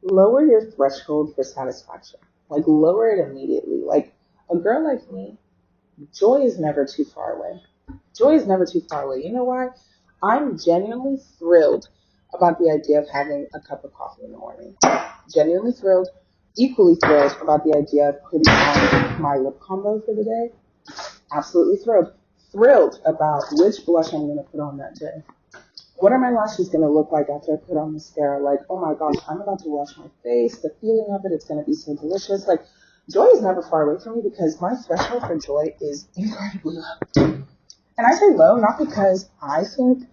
lower your threshold for satisfaction. Like, lower it immediately. Like, a girl like me, joy is never too far away. Joy is never too far away. You know why? I'm genuinely thrilled about the idea of having a cup of coffee in the morning. Genuinely thrilled. Equally thrilled about the idea of putting on my lip combo for the day. Absolutely thrilled. Thrilled about which blush I'm going to put on that day. What are my lashes going to look like after I put on mascara? Like, oh my gosh, I'm about to wash my face. The feeling of it, it's going to be so delicious. Like, joy is never far away from me because my threshold for joy is incredibly low. And I say low not because I think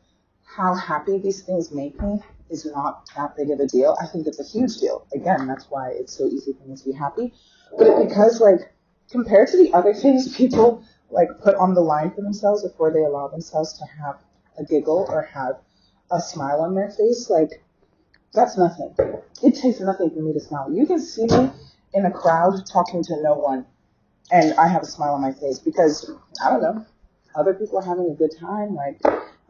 how happy these things make me is not that big of a deal. I think it's a huge deal. Again, that's why it's so easy for me to be happy. But it's because, like, compared to the other things people, like, put on the line for themselves before they allow themselves to have a giggle or have a smile on their face, like, that's nothing. It takes nothing for me to smile. You can see me in a crowd talking to no one, and I have a smile on my face because, I don't know, other people are having a good time. Like,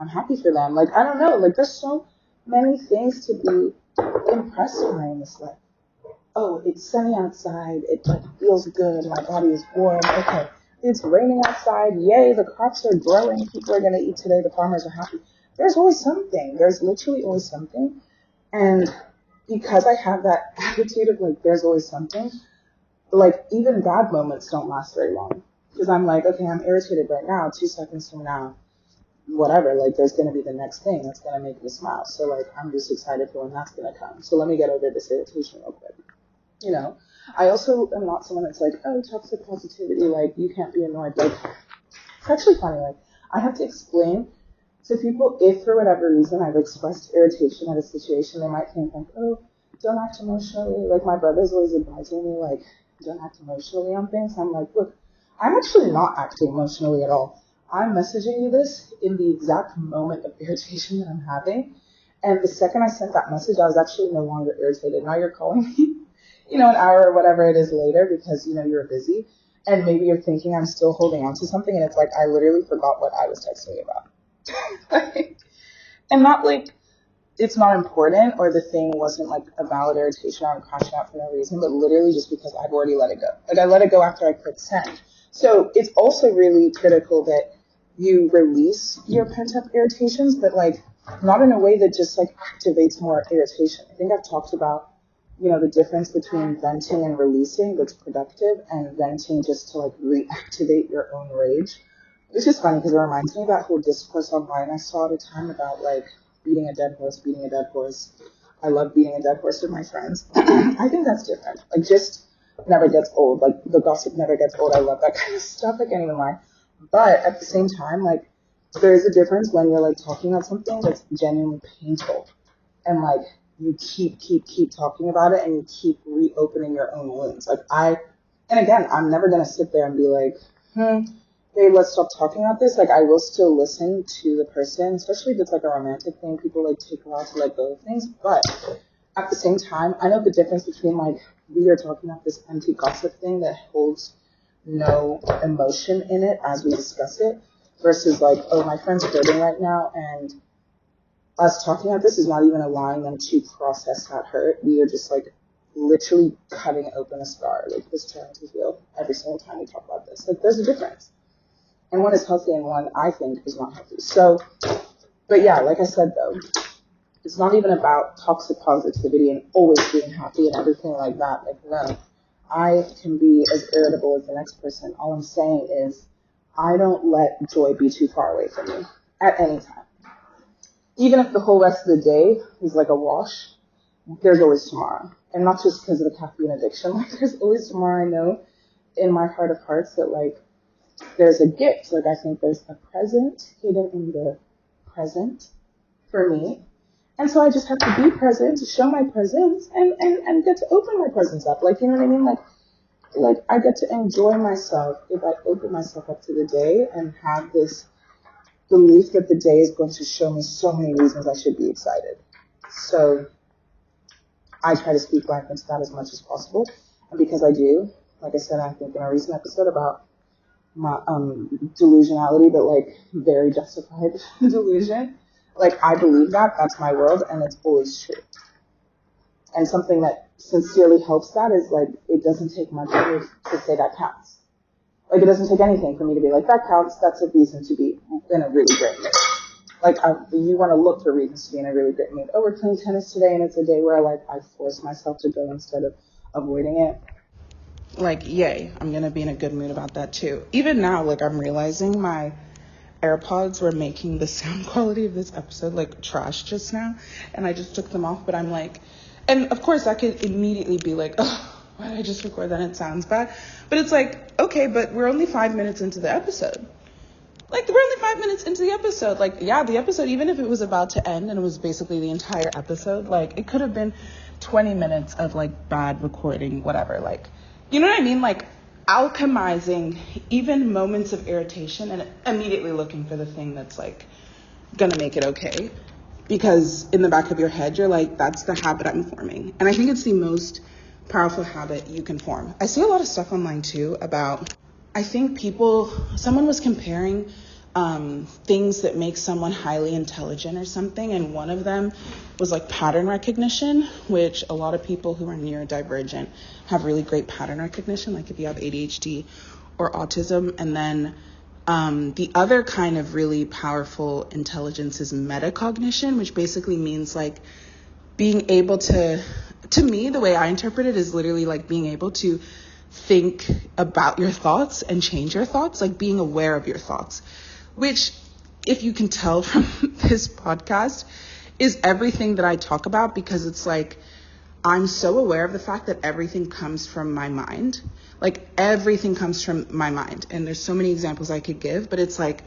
I'm happy for them. Like, I don't know. Like, there's so many things to be impressed by in this life. Oh, it's sunny outside. It, like, feels good. My body is warm. Okay. It's raining outside. Yay, the crops are growing. People are going to eat today. The farmers are happy. There's always something. There's literally always something. And because I have that attitude of, like, there's always something, like, even bad moments don't last very long. Because I'm like, okay, I'm irritated right now. 2 seconds from now, whatever, like, there's going to be the next thing that's going to make me smile. So, like, I'm just excited for when that's going to come. So let me get over this irritation real quick. You know, I also am not someone that's like, oh, toxic positivity, like, you can't be annoyed. Like, it's actually funny. Like, I have to explain to people if for whatever reason I've expressed irritation at a situation, they might think, like, oh, don't act emotionally. Like, my brother's always advising me, like, don't act emotionally on things. I'm like, look, I'm actually not acting emotionally at all. I'm messaging you this in the exact moment of irritation that I'm having. And the second I sent that message, I was actually no longer irritated. Now you're calling me, you know, an hour or whatever it is later because, you know, you're busy. And maybe you're thinking I'm still holding on to something. And it's like, I literally forgot what I was texting you about. And not like it's not important or the thing wasn't like a valid irritation or I'm crashing out for no reason, but literally just because I've already let it go. Like, I let it go after I clicked send. So it's also really critical that you release your pent up irritations, but like not in a way that just like activates more irritation. I think I've talked about, you know, the difference between venting and releasing that's productive and venting just to like reactivate your own rage. It's just funny because it reminds me of that whole discourse online I saw at a time about like beating a dead horse, beating a dead horse. I love beating a dead horse with my friends. I think that's different. Like, just never gets old. Like, the gossip never gets old. I love that kind of stuff. I can't even lie. But at the same time, like, there is a difference when you're like talking about something that's genuinely painful and like you keep talking about it and you keep reopening your own wounds. Like, and again, I'm never going to sit there and be like, hey, let's stop talking about this. Like, I will still listen to the person, especially if it's like a romantic thing. People like take a while to let go of things. But at the same time, I know the difference between like we are talking about this empty gossip thing that holds no emotion in it as we discuss it versus like, oh, my friend's hurting right now and us talking about this is not even allowing them to process that hurt. We are just like literally cutting open a scar. Like, this tearing to heal every single time we talk about this. Like, there's a difference. And one is healthy and one, I think, is not healthy. So, but yeah, like I said, though, it's not even about toxic positivity and always being happy and everything like that. Like, no. I can be as irritable as the next person. All I'm saying is I don't let joy be too far away from me at any time. Even if the whole rest of the day is like a wash, there's always tomorrow. And not just because of the caffeine addiction. Like, there's always tomorrow. I know in my heart of hearts that, like, there's a gift. Like, I think there's a present hidden in the present for me. And so I just have to be present, to show my presence, and get to open my presence up. Like, you know what I mean? Like I get to enjoy myself if I open myself up to the day and have this belief that the day is going to show me so many reasons I should be excited. So I try to speak life into that as much as possible. And because I do, like I said, I think in a recent episode about my delusionality, but like very justified delusion. Like, I believe that. That's my world, and it's always true. And something that sincerely helps that is like, it doesn't take much to say that counts. Like, it doesn't take anything for me to be like, that counts. That's a reason to be in a really great mood. Like, you want to look for reasons to be in a really great mood. Oh, we're playing tennis today, and it's a day where, like, I force myself to go instead of avoiding it. Like, yay, I'm going to be in a good mood about that, too. Even now, like, I'm realizing my AirPods were making the sound quality of this episode, like, trash just now. And I just took them off, but I'm like, and of course, I could immediately be like, oh, why did I just record that? It sounds bad. But it's like, okay, but we're only 5 minutes into the episode. Like, we're only 5 minutes into the episode. Like, yeah, the episode, even if it was about to end and it was basically the entire episode, like, it could have been 20 minutes of, like, bad recording, whatever. Like, you know what I mean? Like, alchemizing even moments of irritation and immediately looking for the thing that's, like, gonna make it okay. Because in the back of your head, you're like, that's the habit I'm forming. And I think it's the most powerful habit you can form. I see a lot of stuff online too about, I think someone was comparing things that make someone highly intelligent or something, and one of them was like pattern recognition, which a lot of people who are neurodivergent have really great pattern recognition, like if you have ADHD or autism. And then the other kind of really powerful intelligence is metacognition, which basically means like being able to me, the way I interpret it is literally like being able to think about your thoughts and change your thoughts, like being aware of your thoughts, which, if you can tell from this podcast, is everything that I talk about, because it's like, I'm so aware of the fact that everything comes from my mind. Like, everything comes from my mind. And there's so many examples I could give, but it's like,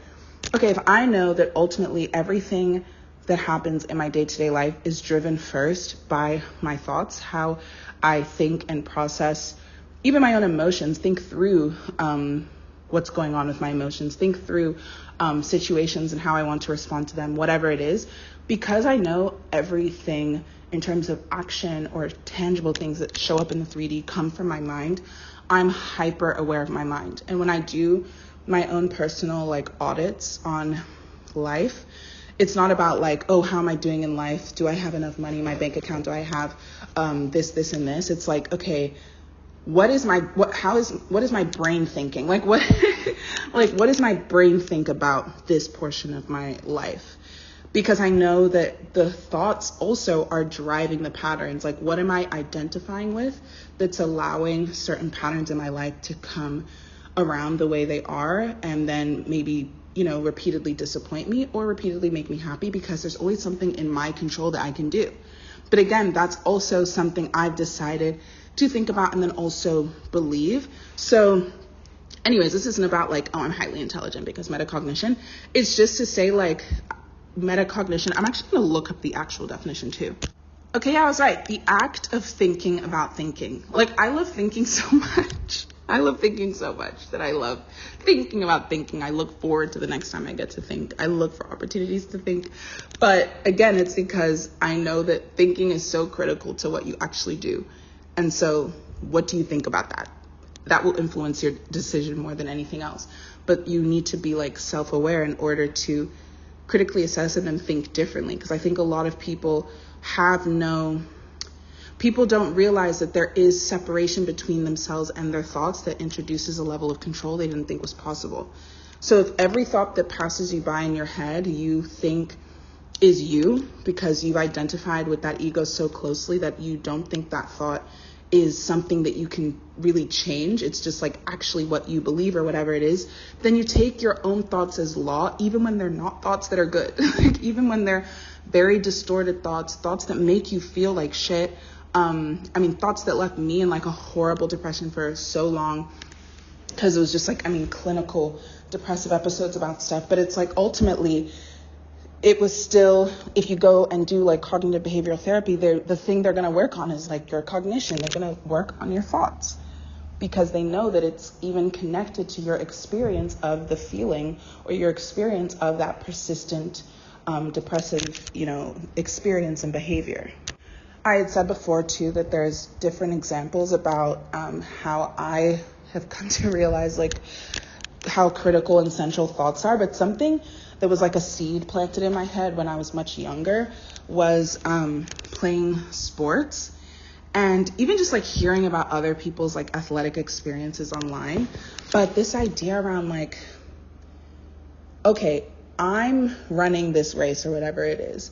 okay, if I know that ultimately everything that happens in my day-to-day life is driven first by my thoughts, how I think and process even my own emotions, think through what's going on with my emotions, think through situations and how I want to respond to them, whatever it is, because I know everything in terms of action or tangible things that show up in the 3D come from my mind, I'm hyper aware of my mind. And when I do my own personal like audits on life, it's not about like, oh, how am I doing in life? Do I have enough money in my bank account? Do I have this, and this? It's like, okay, what is my brain thinking? Like what does my brain think about this portion of my life? Because I know that the thoughts also are driving the patterns. Like, what am I identifying with that's allowing certain patterns in my life to come around the way they are, and then maybe, repeatedly disappoint me or repeatedly make me happy, because there's always something in my control that I can do. But again, that's also something I've decided to think about and then also believe. So anyways, this isn't about like, oh, I'm highly intelligent because metacognition. It's just to say like metacognition. I'm actually going to look up the actual definition too. Okay, yeah, I was right. The act of thinking about thinking. Like, I love thinking so much. I love thinking so much that I love thinking about thinking. I look forward to the next time I get to think. I look for opportunities to think. But again, it's because I know that thinking is so critical to what you actually do. And so what do you think about that? That will influence your decision more than anything else. But you need to be like self-aware in order to critically assess it and think differently. Because I think a lot of people don't realize that there is separation between themselves and their thoughts that introduces a level of control they didn't think was possible. So if every thought that passes you by in your head you think is you, because you've identified with that ego so closely that you don't think that thought is something that you can really change, it's just like actually what you believe or whatever it is, then you take your own thoughts as law, even when they're not thoughts that are good. Like, even when they're very distorted thoughts that make you feel like shit. Thoughts that left me in like a horrible depression for so long, because it was just like, clinical depressive episodes about stuff. But it's like, ultimately, it was still, if you go and do like cognitive behavioral therapy, the thing they're going to work on is like your cognition. They're going to work on your thoughts, because they know that it's even connected to your experience of the feeling or your experience of that persistent depressive, experience and behavior. I had said before too that there's different examples about how I have come to realize like how critical and central thoughts are. But something that was like a seed planted in my head when I was much younger was playing sports. And even just like hearing about other people's like athletic experiences online. But this idea around like, okay, I'm running this race or whatever it is.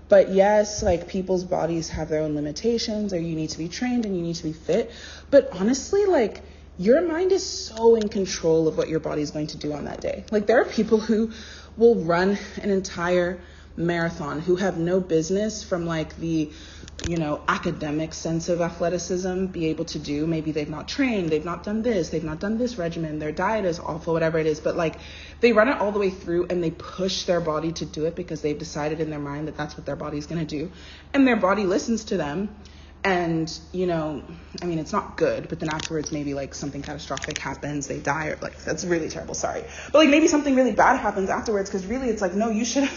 But yes, like people's bodies have their own limitations, or you need to be trained and you need to be fit. But honestly, like your mind is so in control of what your body is going to do on that day. Like there are people who will run an entire marathon who have no business from like the, academic sense of athleticism be able to do. Maybe they've not trained, they've not done this regimen, their diet is awful, whatever it is, but like they run it all the way through and they push their body to do it because they've decided in their mind that that's what their body's going to do, and their body listens to them. And it's not good, but then afterwards maybe like something catastrophic happens, they die, or like that's really terrible, sorry, but like maybe something really bad happens afterwards, because really it's like, no, you should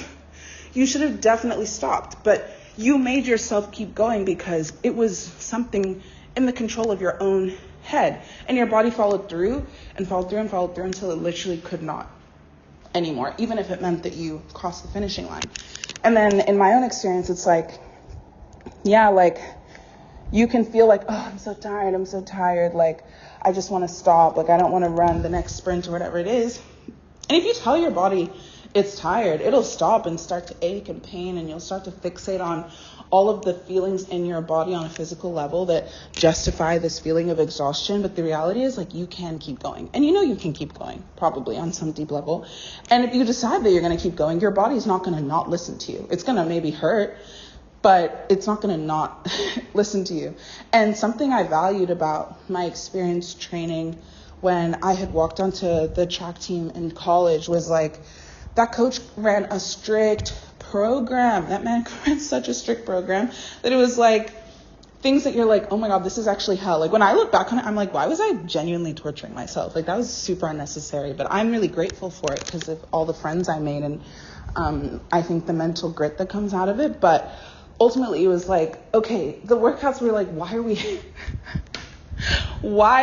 have definitely stopped, but you made yourself keep going because it was something in the control of your own head, and your body followed through until it literally could not anymore, even if it meant that you crossed the finishing line. And then in my own experience, it's like, yeah, like you can feel like, oh, I'm so tired, like I just want to stop, like I don't want to run the next sprint or whatever it is. And if you tell your body it's tired, it'll stop and start to ache and pain, and you'll start to fixate on all of the feelings in your body on a physical level that justify this feeling of exhaustion. But the reality is, like, you can keep going, and you can keep going probably on some deep level. And if you decide that you're going to keep going, your body's not going to not listen to you. It's going to maybe hurt, but it's not going to not listen to you. And something I valued about my experience training when I had walked onto the track team in college was like, that coach ran a strict program. That man ran such a strict program that it was like things that you're like, oh my God, this is actually hell. Like when I look back on it, I'm like, why was I genuinely torturing myself? Like that was super unnecessary, but I'm really grateful for it because of all the friends I made, and I think the mental grit that comes out of it. But ultimately it was like, okay, the workouts were like, why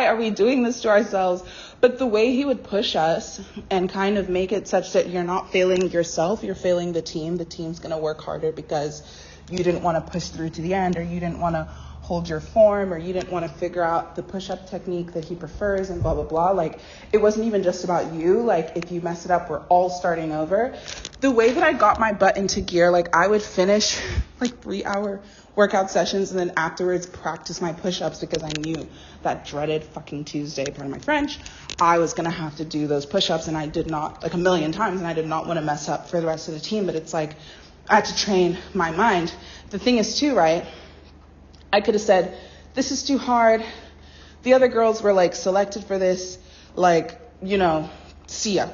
are we doing this to ourselves? But the way he would push us and kind of make it such that you're not failing yourself, you're failing the team. The team's going to work harder because you didn't want to push through to the end, or you didn't want to hold your form, or you didn't want to figure out the push-up technique that he prefers, and blah, blah, blah. Like, it wasn't even just about you. Like, if you mess it up, we're all starting over. The way that I got my butt into gear, like, I would finish like 3-hour workout sessions and then afterwards practice my push-ups, because I knew that dreaded fucking Tuesday, pardon my French, I was going to have to do those push-ups, and I did not, like a million times, and I did not want to mess up for the rest of the team. But it's like, I had to train my mind. The thing is too, right, I could have said, this is too hard. The other girls were like selected for this, like, see ya.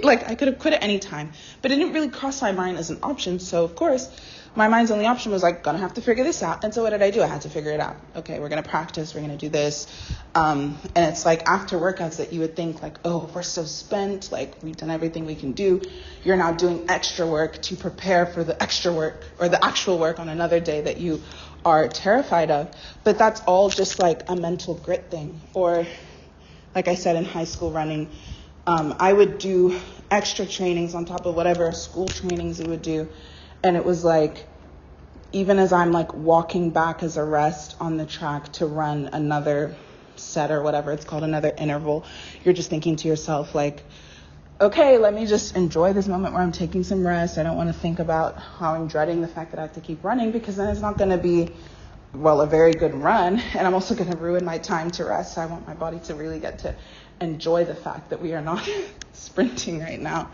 Like I could have quit at any time, but it didn't really cross my mind as an option. So of course, my mind's only option was like, gonna have to figure this out. And so what did I do? I had to figure it out. Okay, we're gonna practice, we're gonna do this. And it's like after workouts that you would think like, oh, we're so spent, like we've done everything we can do. You're now doing extra work to prepare for the extra work or the actual work on another day that you are terrified of. But that's all just like a mental grit thing. Or like I said, in high school running, I would do extra trainings on top of whatever school trainings we would do. And it was like, even as I'm like walking back as a rest on the track to run another set or whatever it's called, another interval, you're just thinking to yourself like, okay, let me just enjoy this moment where I'm taking some rest. I don't want to think about how I'm dreading the fact that I have to keep running, because then it's not going to be, well, a very good run. And I'm also going to ruin my time to rest. So I want my body to really get to enjoy the fact that we are not sprinting right now.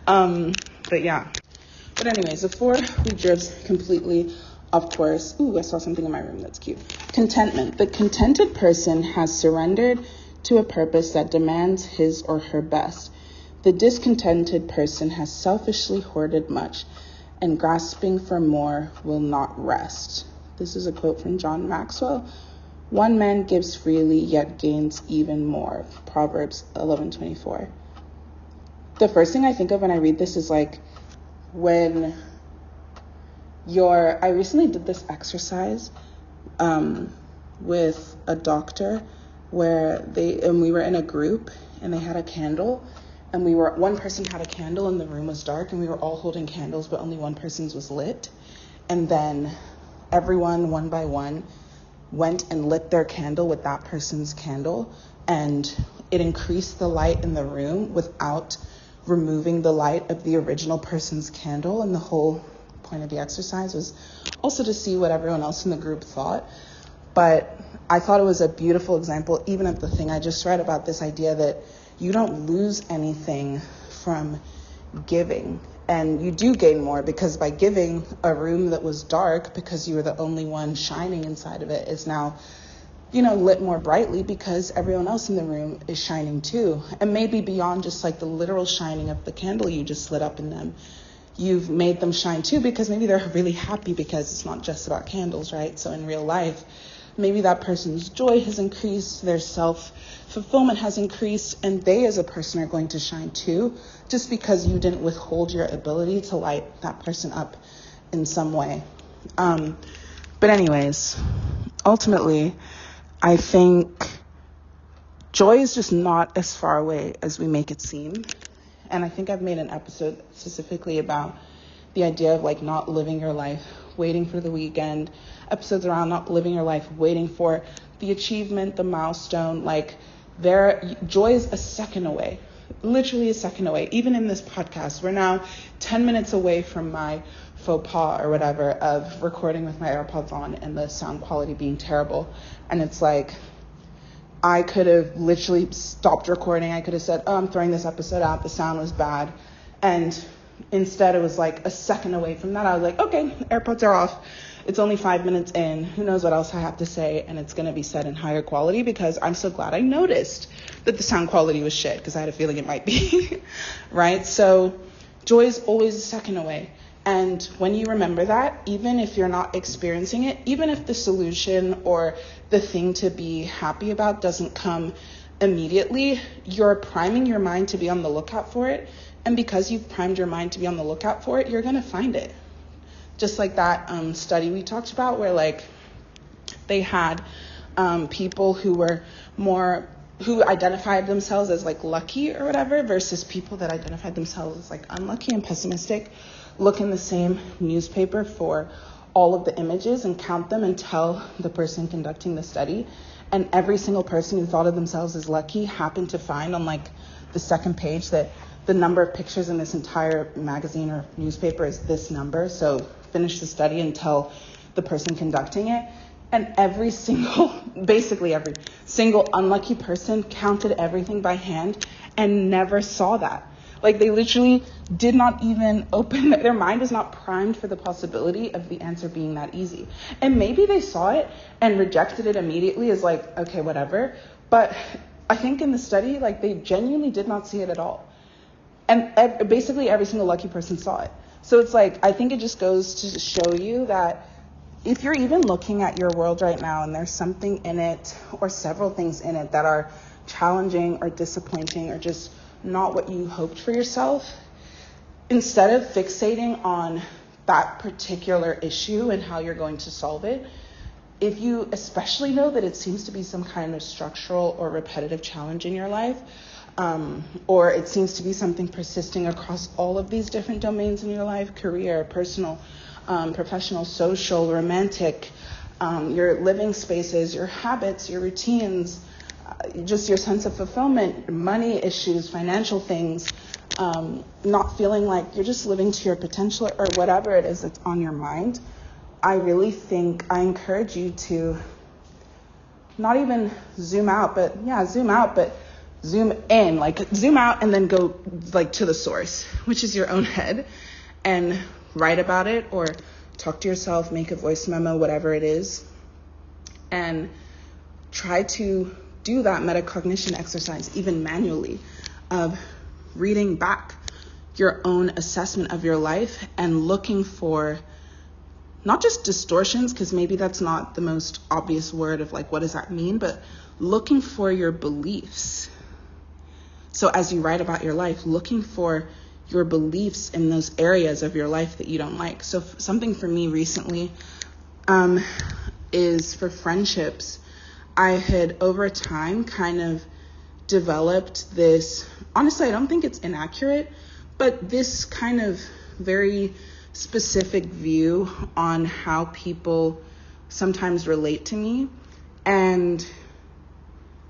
But yeah. But anyways, before we drift completely off course, I saw something in my room that's cute. Contentment. The contented person has surrendered to a purpose that demands his or her best. The discontented person has selfishly hoarded much, and grasping for more will not rest. This is a quote from John Maxwell. One man gives freely, yet gains even more. Proverbs 11:24. The first thing I think of when I read this is like, when I recently did this exercise with a doctor where we were in a group and they had a candle, and one person had a candle and the room was dark, and we were all holding candles, but only one person's was lit. And then everyone, one by one, went and lit their candle with that person's candle, and it increased the light in the room without removing the light of the original person's candle. And the whole point of the exercise was also to see what everyone else in the group thought. But I thought it was a beautiful example, even of the thing I just read about this idea that you don't lose anything from giving. And you do gain more, because by giving, a room that was dark because you were the only one shining inside of it is now, lit more brightly because everyone else in the room is shining too. And maybe beyond just like the literal shining of the candle you just lit up in them, you've made them shine too, because maybe they're really happy, because it's not just about candles, right? So in real life, maybe that person's joy has increased, their self-fulfillment has increased, and they as a person are going to shine too, just because you didn't withhold your ability to light that person up in some way. But anyways, ultimately, I think joy is just not as far away as we make it seem. And I think I've made an episode specifically about the idea of like not living your life waiting for the weekend, episodes around not living your life waiting for the achievement, the milestone. Like, joy is a second away, literally a second away. Even in this podcast, we're now 10 minutes away from my faux pas or whatever of recording with my AirPods on and the sound quality being terrible. And it's like, I could have literally stopped recording. I could have said, I'm throwing this episode out. The sound was bad. And instead, it was like a second away from that. I was like, okay, AirPods are off. It's only 5 minutes in. Who knows what else I have to say? And it's going to be said in higher quality, because I'm so glad I noticed that the sound quality was shit, because I had a feeling it might be, right? So joy is always a second away. And when you remember that, even if you're not experiencing it, even if the solution or the thing to be happy about doesn't come immediately, you're priming your mind to be on the lookout for it. And because you've primed your mind to be on the lookout for it, you're going to find it. Just like that study we talked about, where like they had people who identified themselves as like lucky or whatever versus people that identified themselves as like unlucky and pessimistic, look in the same newspaper for all of the images and count them and tell the person conducting the study. And every single person who thought of themselves as lucky happened to find on like the second page that the number of pictures in this entire magazine or newspaper is this number. So finish the study and tell the person conducting it. And basically every single unlucky person counted everything by hand and never saw that. Like, they literally did not even their mind is not primed for the possibility of the answer being that easy. And maybe they saw it and rejected it immediately as like, okay, whatever. But I think in the study, like, they genuinely did not see it at all. And basically every single lucky person saw it. So it's like, I think it just goes to show you that if you're even looking at your world right now and there's something in it or several things in it that are challenging or disappointing or just not what you hoped for yourself, instead of fixating on that particular issue and how you're going to solve it, if you especially know that it seems to be some kind of structural or repetitive challenge in your life, or it seems to be something persisting across all of these different domains in your life, career, personal, professional, social, romantic, your living spaces, your habits, your routines, just your sense of fulfillment, money issues, financial things, not feeling like you're just living to your potential or whatever it is that's on your mind, I really think I encourage you to not even zoom out, but zoom in, like zoom out and then go like to the source, which is your own head, and write about it or talk to yourself, make a voice memo, whatever it is, and try to do that metacognition exercise, even manually, of reading back your own assessment of your life and looking for not just distortions, because maybe that's not the most obvious word of like, what does that mean? But looking for your beliefs. So as you write about your life, looking for your beliefs in those areas of your life that you don't like. So something for me recently is for friendships. I had over time kind of developed this, honestly, I don't think it's inaccurate, but this kind of very specific view on how people sometimes relate to me. And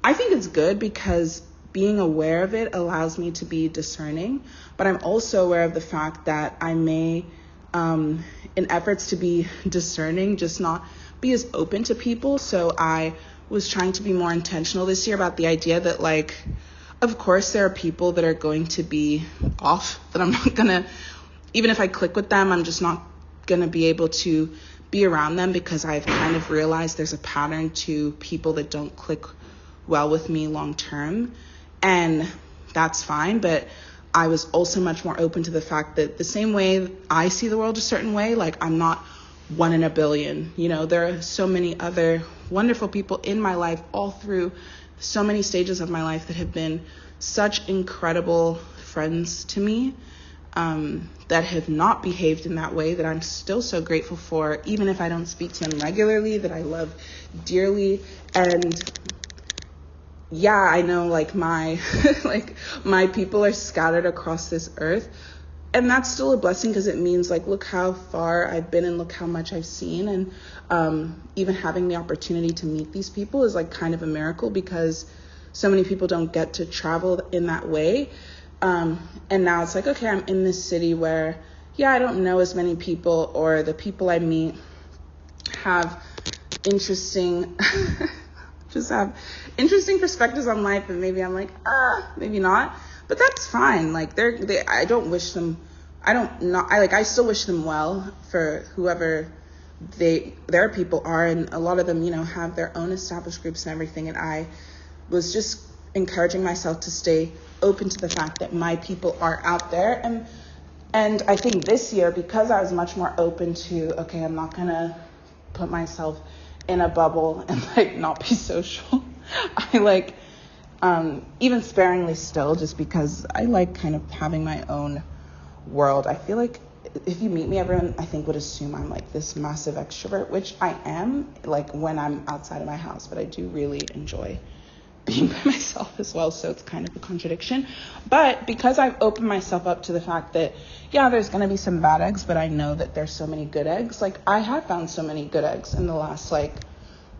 I think it's good because being aware of it allows me to be discerning, but I'm also aware of the fact that I may, in efforts to be discerning, just not be as open to people. So I was trying to be more intentional this year about the idea that, like, of course there are people that are going to be off, that I'm not gonna, even if I click with them, I'm just not gonna be able to be around them, because I've kind of realized there's a pattern to people that don't click well with me long term. And that's fine, but I was also much more open to the fact that the same way I see the world a certain way, like, I'm not one in a billion. You know, there are so many other wonderful people in my life, all through so many stages of my life, that have been such incredible friends to me, that have not behaved in that way, that I'm still so grateful for, even if I don't speak to them regularly, that I love dearly. And yeah, I know, like, my my people are scattered across this earth, and that's still a blessing, because it means, like, look how far I've been and look how much I've seen. And even having the opportunity to meet these people is, like, kind of a miracle, because so many people don't get to travel in that way. And now it's like, okay, I'm in this city where, yeah, I don't know as many people, or the people I meet have interesting perspectives on life, and maybe I'm like, maybe not, but that's fine. Like, I still wish them well for whoever their people are, and a lot of them, you know, have their own established groups and everything, and I was just encouraging myself to stay open to the fact that my people are out there. And I think this year, because I was much more open to, okay, I'm not gonna put myself in a bubble and, like, not be social. I like, even sparingly still, just because I like kind of having my own world. I feel like if you meet me, everyone, I think, would assume I'm, like, this massive extrovert, which I am, like, when I'm outside of my house, but I do really enjoy being by myself as well, so it's kind of a contradiction. But because I've opened myself up to the fact that, yeah, there's going to be some bad eggs, but I know that there's so many good eggs. Like, I have found so many good eggs in the last, like,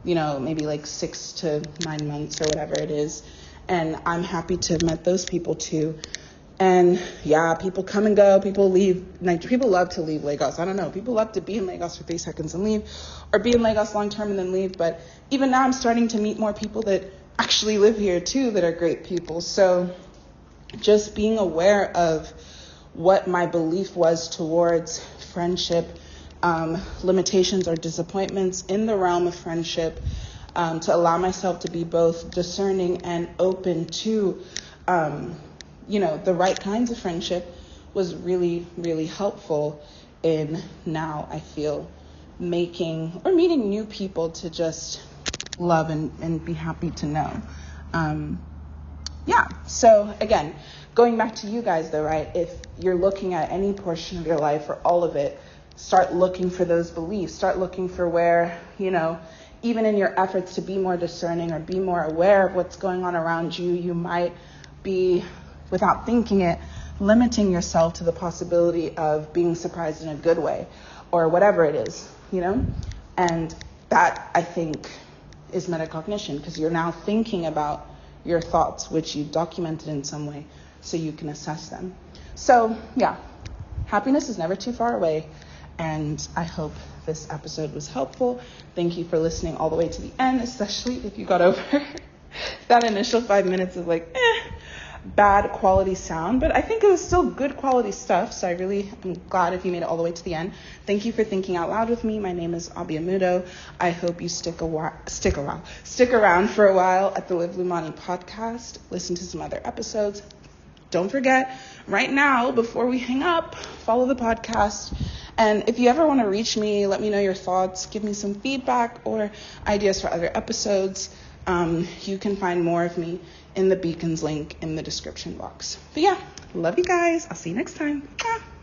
you know, maybe like 6 to 9 months or whatever it is, and I'm happy to have met those people too. And yeah, people come and go, people leave. Like, people love to leave Lagos. I don't know, people love to be in Lagos for 3 seconds and leave, or be in Lagos long term and then leave. But even now I'm starting to meet more people that actually live here too, that are great people. So just being aware of what my belief was towards friendship, limitations or disappointments in the realm of friendship, to allow myself to be both discerning and open to, you know, the right kinds of friendship, was really, really helpful in now, I feel, making or meeting new people to just love and be happy to know. Yeah, so again, going back to you guys though, right? If you're looking at any portion of your life or all of it, start looking for those beliefs. Start looking for where, you know, even in your efforts to be more discerning or be more aware of what's going on around you, you might be, without thinking it, limiting yourself to the possibility of being surprised in a good way, or whatever it is, you know? And that, I think, is metacognition, because you're now thinking about your thoughts, which you documented in some way, so you can assess them. So yeah, happiness is never too far away, and I hope this episode was helpful. Thank you for listening all the way to the end, especially if you got over that initial 5 minutes of like, bad quality sound, but I think it was still good quality stuff. So I really am glad if you made it all the way to the end. Thank you for thinking out loud with me. My name is Obie. I hope you stick around for a while at the Live Lumani podcast. Listen to some other episodes. Don't forget, right now, before we hang up, follow the podcast. And if you ever want to reach me, let me know your thoughts, give me some feedback or ideas for other episodes. You can find more of me in the beacons link in the description box. But yeah, love you guys. I'll see you next time. Bye.